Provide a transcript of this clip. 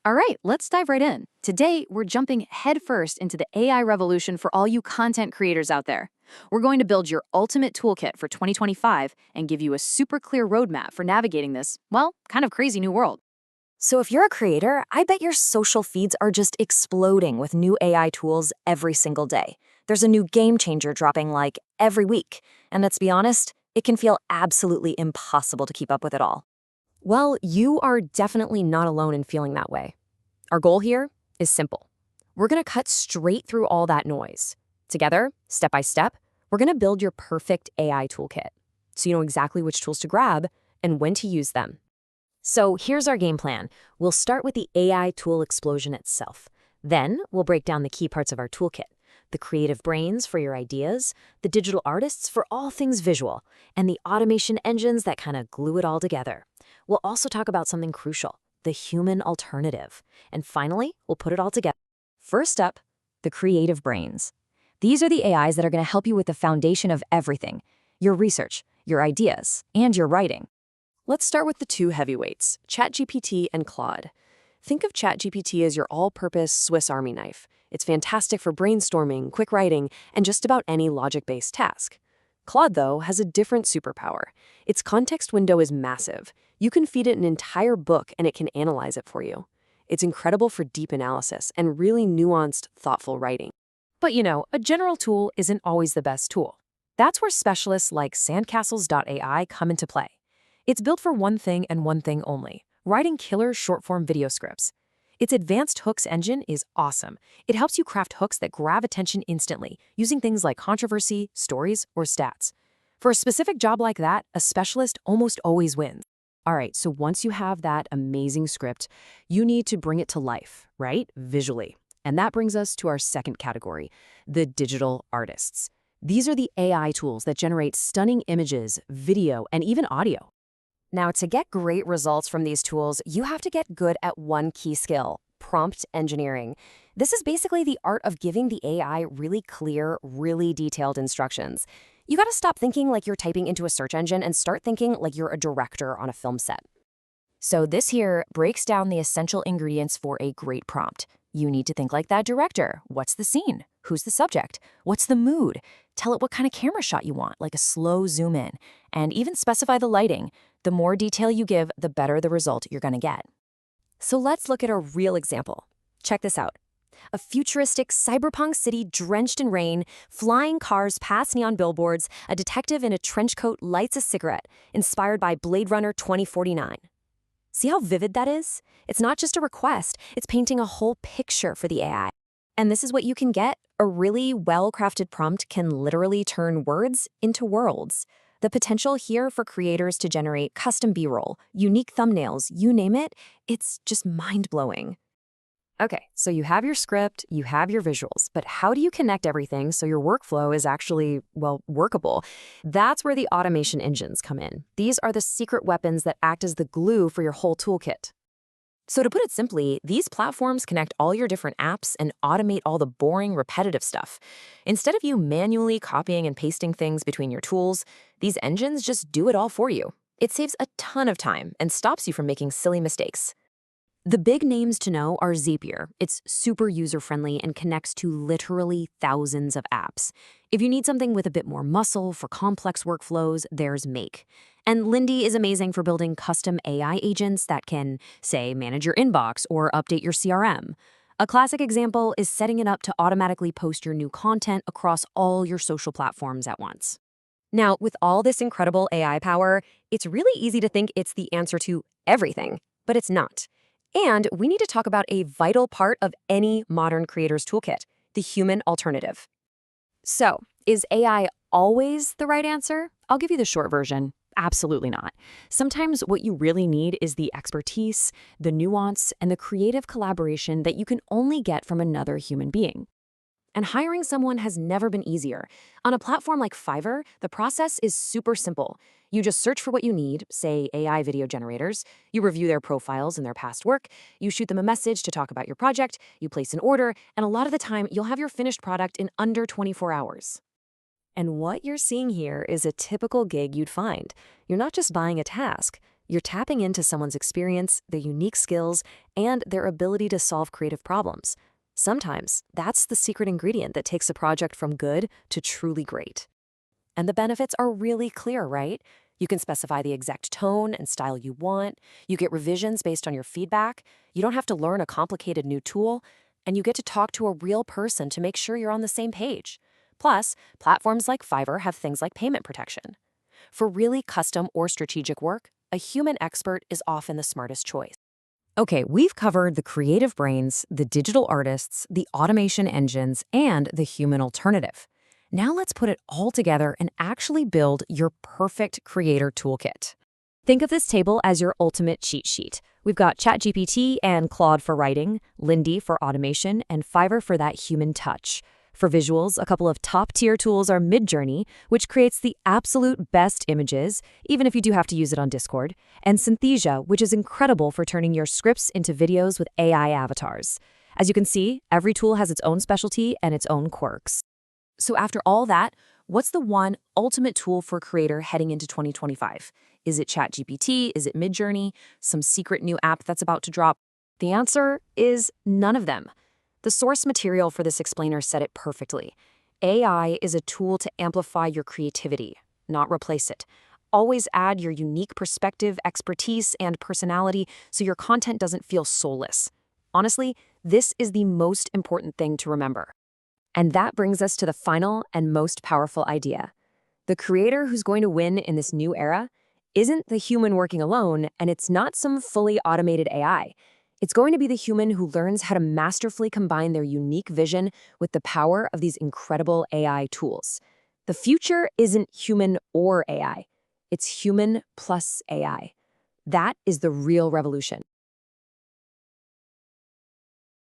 All right, let's dive right in. Today, we're jumping headfirst into the AI revolution for all you content creators out there. We're going to build your ultimate toolkit for 2025 and give you a super clear roadmap for navigating this, well, kind of crazy new world. So if you're a creator, I bet your social feeds are just exploding with new AI tools every single day. There's a new game changer dropping like every week. And let's be honest, it can feel absolutely impossible to keep up with it all. Well, you are definitely not alone in feeling that way. Our goal here is simple. We're going to cut straight through all that noise. Together, step by step, we're going to build your perfect AI toolkit, so you know exactly which tools to grab and when to use them. So here's our game plan. We'll start with the AI tool explosion itself. Then we'll break down the key parts of our toolkit: the creative brains for your ideas, the digital artists for all things visual, and the automation engines that kind of glue it all together. We'll also talk about something crucial: the human alternative. And finally, we'll put it all together. First up, the creative brains. These are the AIs that are going to help you with the foundation of everything: your research, your ideas, and your writing. Let's start with the two heavyweights, ChatGPT and Claude. Think of ChatGPT as your all-purpose Swiss Army knife. It's fantastic for brainstorming, quick writing, and just about any logic-based task. Claude, though, has a different superpower. Its context window is massive. You can feed it an entire book and it can analyze it for you. It's incredible for deep analysis and really nuanced, thoughtful writing. But a general tool isn't always the best tool. That's where specialists like Sandcastles.ai come into play. It's built for one thing and one thing only: writing killer short-form video scripts. Its advanced hooks engine is awesome. It helps you craft hooks that grab attention instantly, using things like controversy, stories, or stats. For a specific job like that, a specialist almost always wins. All right, so once you have that amazing script, you need to bring it to life, right? Visually. And that brings us to our second category, the digital artists. These are the AI tools that generate stunning images, video, and even audio. Now, to get great results from these tools, you have to get good at one key skill: prompt engineering. This is basically the art of giving the AI really clear, really detailed instructions. You gotta stop thinking like you're typing into a search engine and start thinking like you're a director on a film set. So this here breaks down the essential ingredients for a great prompt. You need to think like that director. What's the scene? Who's the subject? What's the mood? Tell it what kind of camera shot you want, like a slow zoom in, and even specify the lighting. The more detail you give, the better the result you're gonna get. So let's look at a real example. Check this out. A futuristic cyberpunk city drenched in rain, flying cars past neon billboards, a detective in a trench coat lights a cigarette, inspired by Blade Runner 2049. See how vivid that is? It's not just a request, it's painting a whole picture for the AI. And this is what you can get. A really well-crafted prompt can literally turn words into worlds. The potential here for creators to generate custom B-roll, unique thumbnails, you name it, it's just mind-blowing. Okay, so you have your script, you have your visuals, but how do you connect everything so your workflow is actually, well, workable? That's where the automation engines come in. These are the secret weapons that act as the glue for your whole toolkit. So to put it simply, these platforms connect all your different apps and automate all the boring, repetitive stuff. Instead of you manually copying and pasting things between your tools, these engines just do it all for you. It saves a ton of time and stops you from making silly mistakes. The big names to know are Zapier. It's super user-friendly and connects to literally thousands of apps. If you need something with a bit more muscle for complex workflows, there's Make. And Lindy is amazing for building custom AI agents that can, say, manage your inbox or update your CRM. A classic example is setting it up to automatically post your new content across all your social platforms at once. Now, with all this incredible AI power, it's really easy to think it's the answer to everything, but it's not. And we need to talk about a vital part of any modern creator's toolkit: the human alternative. So, is AI always the right answer? I'll give you the short version. Absolutely not. Sometimes what you really need is the expertise, the nuance, and the creative collaboration that you can only get from another human being. And hiring someone has never been easier. On a platform like Fiverr, the process is super simple. You just search for what you need, say AI video generators, you review their profiles and their past work, you shoot them a message to talk about your project, you place an order, and a lot of the time you'll have your finished product in under 24 hours. And what you're seeing here is a typical gig you'd find. You're not just buying a task, You're tapping into someone's experience, their unique skills, and their ability to solve creative problems. Sometimes that's the secret ingredient that takes a project from good to truly great. And the benefits are really clear, right? You can specify the exact tone and style you want. You get revisions based on your feedback. You don't have to learn a complicated new tool. And you get to talk to a real person to make sure you're on the same page. Plus, platforms like Fiverr have things like payment protection. For really custom or strategic work, a human expert is often the smartest choice. Okay, we've covered the creative brains, the digital artists, the automation engines, and the human alternative. Now let's put it all together and actually build your perfect creator toolkit. Think of this table as your ultimate cheat sheet. We've got ChatGPT and Claude for writing, Lindy for automation, and Fiverr for that human touch. For visuals, a couple of top-tier tools are Midjourney, which creates the absolute best images, even if you do have to use it on Discord, and Synthesia, which is incredible for turning your scripts into videos with AI avatars. As you can see, every tool has its own specialty and its own quirks. So after all that, what's the one ultimate tool for a creator heading into 2025? Is it ChatGPT? Is it Midjourney? Some secret new app that's about to drop? The answer is none of them. The source material for this explainer said it perfectly. AI is a tool to amplify your creativity, not replace it. Always add your unique perspective, expertise, and personality so your content doesn't feel soulless. Honestly, this is the most important thing to remember. And that brings us to the final and most powerful idea. The creator who's going to win in this new era isn't the human working alone, and it's not some fully automated AI. It's going to be the human who learns how to masterfully combine their unique vision with the power of these incredible AI tools. The future isn't human or AI. It's human plus AI. That is the real revolution.